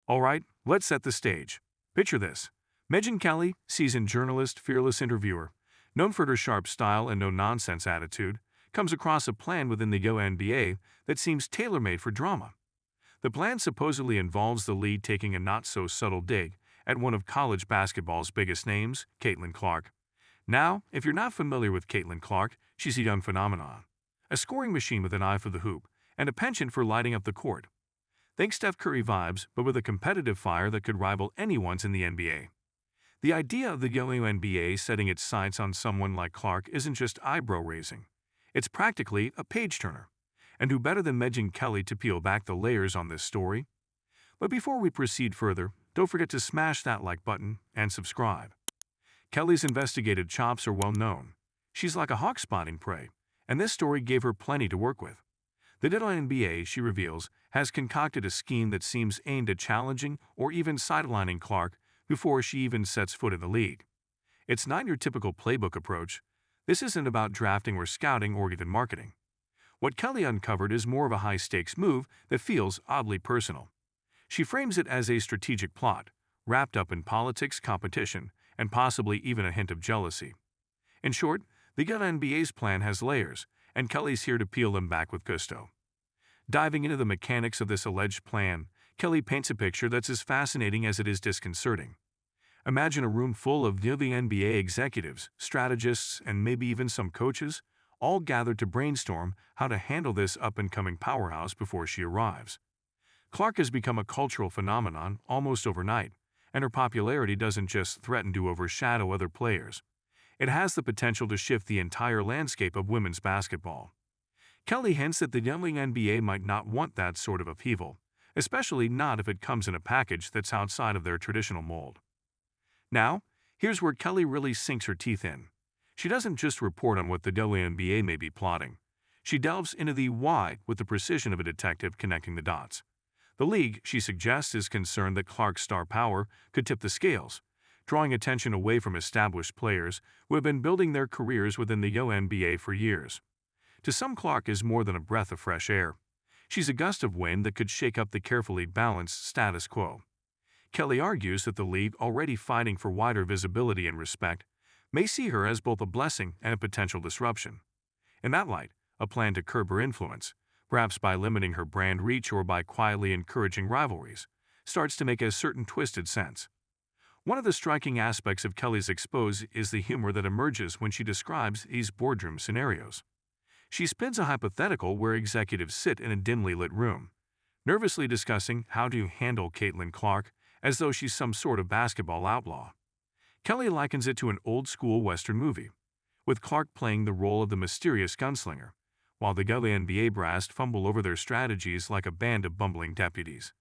Alright, let's set the stage. Picture this. Megyn Kelly, seasoned journalist, fearless interviewer, known for her sharp style and no-nonsense attitude, comes across a plan within the WNBA that seems tailor-made for drama. The plan supposedly involves the league taking a not-so-subtle dig at one of college basketball's biggest names, Caitlin Clark. Now, if you're not familiar with Caitlin Clark, she's a young phenomenon. A scoring machine with an eye for the hoop, and a penchant for lighting up the court. Think Steph Curry vibes, but with a competitive fire that could rival anyone's in the NBA. The idea of the WNBA setting its sights on someone like Clark isn't just eyebrow-raising. It's practically a page-turner. And who better than Megyn Kelly to peel back the layers on this story? But before we proceed further, don't forget to smash that like button and subscribe. Kelly's investigative chops are well known. She's like a hawk spotting prey, and this story gave her plenty to work with. The WNBA, she reveals, has concocted a scheme that seems aimed at challenging or even sidelining Clark before she even sets foot in the league. It's not your typical playbook approach. This isn't about drafting or scouting or even marketing. What Kelly uncovered is more of a high-stakes move that feels oddly personal. She frames it as a strategic plot, wrapped up in politics, competition, and possibly even a hint of jealousy. In short, the WNBA's plan has layers, and Kelly's here to peel them back with gusto. Diving into the mechanics of this alleged plan, Kelly paints a picture that's as fascinating as it is disconcerting. Imagine a room full of WNBA executives, strategists, and maybe even some coaches, all gathered to brainstorm how to handle this up-and-coming powerhouse before she arrives. Clark has become a cultural phenomenon almost overnight, and her popularity doesn't just threaten to overshadow other players. It has the potential to shift the entire landscape of women's basketball. Kelly hints that the WNBA might not want that sort of upheaval, especially not if it comes in a package that's outside of their traditional mold. Now, here's where Kelly really sinks her teeth in. She doesn't just report on what the WNBA may be plotting. She delves into the why with the precision of a detective connecting the dots. The league, she suggests, is concerned that Clark's star power could tip the scales, drawing attention away from established players who have been building their careers within the WNBA for years. To some, Clark is more than a breath of fresh air. She's a gust of wind that could shake up the carefully balanced status quo. Kelly argues that the league, already fighting for wider visibility and respect, may see her as both a blessing and a potential disruption. In that light, a plan to curb her influence, perhaps by limiting her brand reach or by quietly encouraging rivalries, starts to make a certain twisted sense. One of the striking aspects of Kelly's expose is the humor that emerges when she describes these boardroom scenarios. She spins a hypothetical where executives sit in a dimly lit room, nervously discussing how to handle Caitlin Clark as though she's some sort of basketball outlaw. Kelly likens it to an old-school Western movie, with Clark playing the role of the mysterious gunslinger, while the WNBA brass fumble over their strategies like a band of bumbling deputies.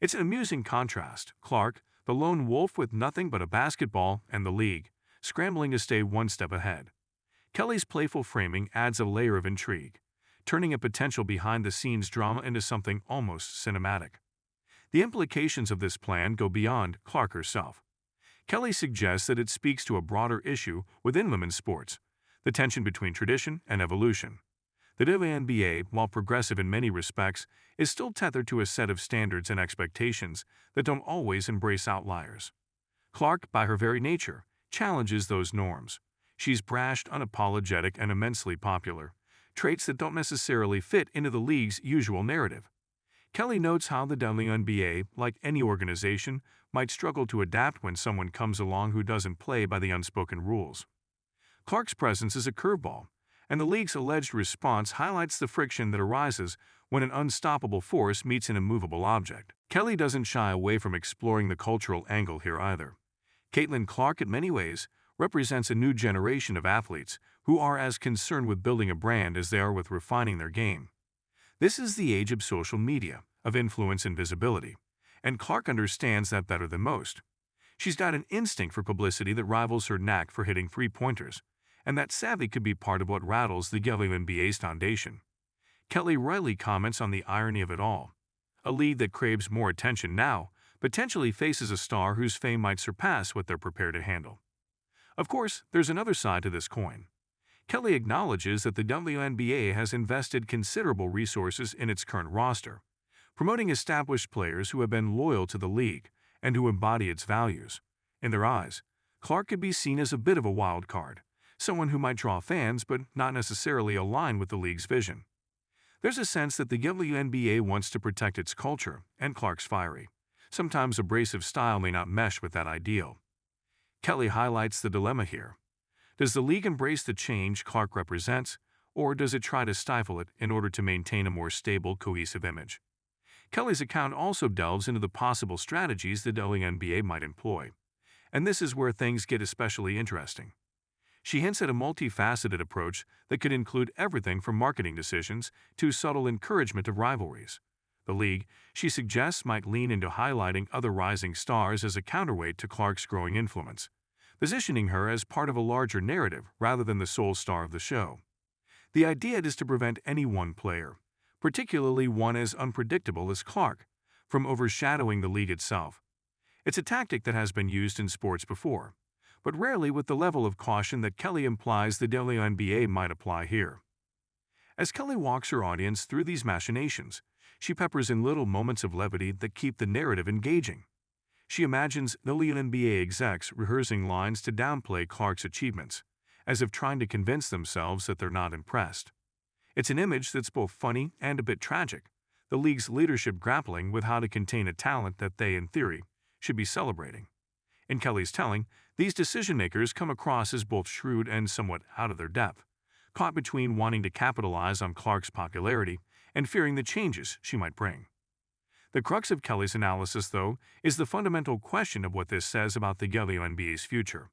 It's an amusing contrast. Clark, the lone wolf with nothing but a basketball, and the league, scrambling to stay one step ahead. Kelly's playful framing adds a layer of intrigue, turning a potential behind-the-scenes drama into something almost cinematic. The implications of this plan go beyond Clark herself. Kelly suggests that it speaks to a broader issue within women's sports, the tension between tradition and evolution. The WNBA, while progressive in many respects, is still tethered to a set of standards and expectations that don't always embrace outliers. Clark, by her very nature, challenges those norms. She's brash, unapologetic, and immensely popular, traits that don't necessarily fit into the league's usual narrative. Kelly notes how the WNBA, like any organization, might struggle to adapt when someone comes along who doesn't play by the unspoken rules. Clark's presence is a curveball, and the league's alleged response highlights the friction that arises when an unstoppable force meets an immovable object. Kelly doesn't shy away from exploring the cultural angle here either. Caitlin Clark, in many ways, represents a new generation of athletes who are as concerned with building a brand as they are with refining their game. This is the age of social media, of influence and visibility, and Clark understands that better than most. She's got an instinct for publicity that rivals her knack for hitting three-pointers, and that savvy could be part of what rattles the WNBA's foundation. Kelly rightly comments on the irony of it all. A league that craves more attention now potentially faces a star whose fame might surpass what they're prepared to handle. Of course, there's another side to this coin. Kelly acknowledges that the WNBA has invested considerable resources in its current roster, promoting established players who have been loyal to the league and who embody its values. In their eyes, Clark could be seen as a bit of a wild card, someone who might draw fans but not necessarily align with the league's vision. There's a sense that the WNBA wants to protect its culture, and Clark's fiery, sometimes abrasive style may not mesh with that ideal. Kelly highlights the dilemma here. Does the league embrace the change Clark represents, or does it try to stifle it in order to maintain a more stable, cohesive image? Kelly's account also delves into the possible strategies the WNBA might employ, and this is where things get especially interesting. She hints at a multifaceted approach that could include everything from marketing decisions to subtle encouragement of rivalries. The league, she suggests, might lean into highlighting other rising stars as a counterweight to Clark's growing influence, positioning her as part of a larger narrative rather than the sole star of the show. The idea is to prevent any one player, particularly one as unpredictable as Clark, from overshadowing the league itself. It's a tactic that has been used in sports before, but rarely with the level of caution that Kelly implies the WNBA might apply here. As Kelly walks her audience through these machinations, she peppers in little moments of levity that keep the narrative engaging. She imagines WNBA execs rehearsing lines to downplay Clark's achievements, as if trying to convince themselves that they're not impressed. It's an image that's both funny and a bit tragic, the league's leadership grappling with how to contain a talent that they, in theory, should be celebrating. In Kelly's telling, these decision-makers come across as both shrewd and somewhat out of their depth, caught between wanting to capitalize on Clark's popularity and fearing the changes she might bring. The crux of Kelly's analysis, though, is the fundamental question of what this says about the WNBA's future.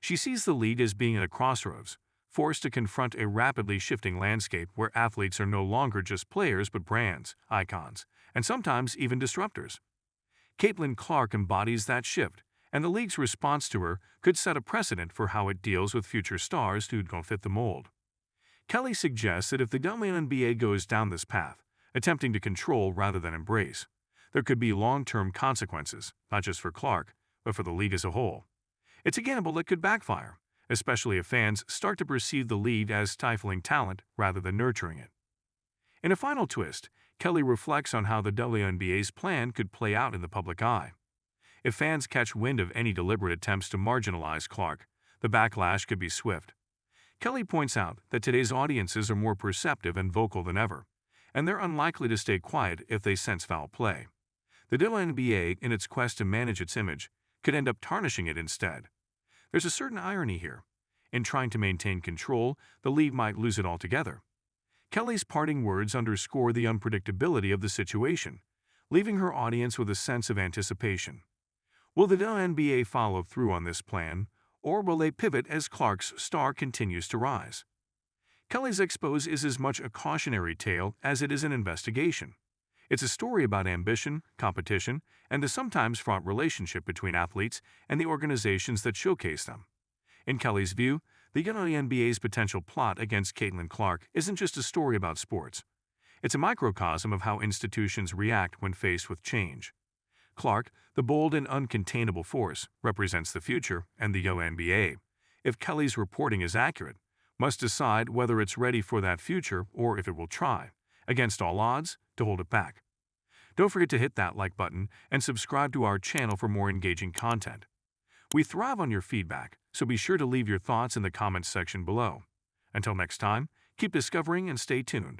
She sees the league as being at a crossroads, forced to confront a rapidly shifting landscape where athletes are no longer just players but brands, icons, and sometimes even disruptors. Caitlin Clark embodies that shift, and the league's response to her could set a precedent for how it deals with future stars who don't fit the mold. Kelly suggests that if the WNBA goes down this path, attempting to control rather than embrace, there could be long-term consequences, not just for Clark, but for the league as a whole. It's a gamble that could backfire, especially if fans start to perceive the league as stifling talent rather than nurturing it. In a final twist, Kelly reflects on how the WNBA's plan could play out in the public eye. If fans catch wind of any deliberate attempts to marginalize Clark, the backlash could be swift. Kelly points out that today's audiences are more perceptive and vocal than ever, and they're unlikely to stay quiet if they sense foul play. The WNBA, in its quest to manage its image, could end up tarnishing it instead. There's a certain irony here. In trying to maintain control, the league might lose it altogether. Kelly's parting words underscore the unpredictability of the situation, leaving her audience with a sense of anticipation. Will the WNBA follow through on this plan, or will they pivot as Clark's star continues to rise? Kelly's expose is as much a cautionary tale as it is an investigation. It's a story about ambition, competition, and the sometimes fraught relationship between athletes and the organizations that showcase them. In Kelly's view, the WNBA's potential plot against Caitlin Clark isn't just a story about sports. It's a microcosm of how institutions react when faced with change. Clark, the bold and uncontainable force, represents the future, and the WNBA, if Kelly's reporting is accurate, must decide whether it's ready for that future or if it will try, against all odds, to hold it back. Don't forget to hit that like button and subscribe to our channel for more engaging content. We thrive on your feedback, so be sure to leave your thoughts in the comments section below. Until next time, keep discovering and stay tuned.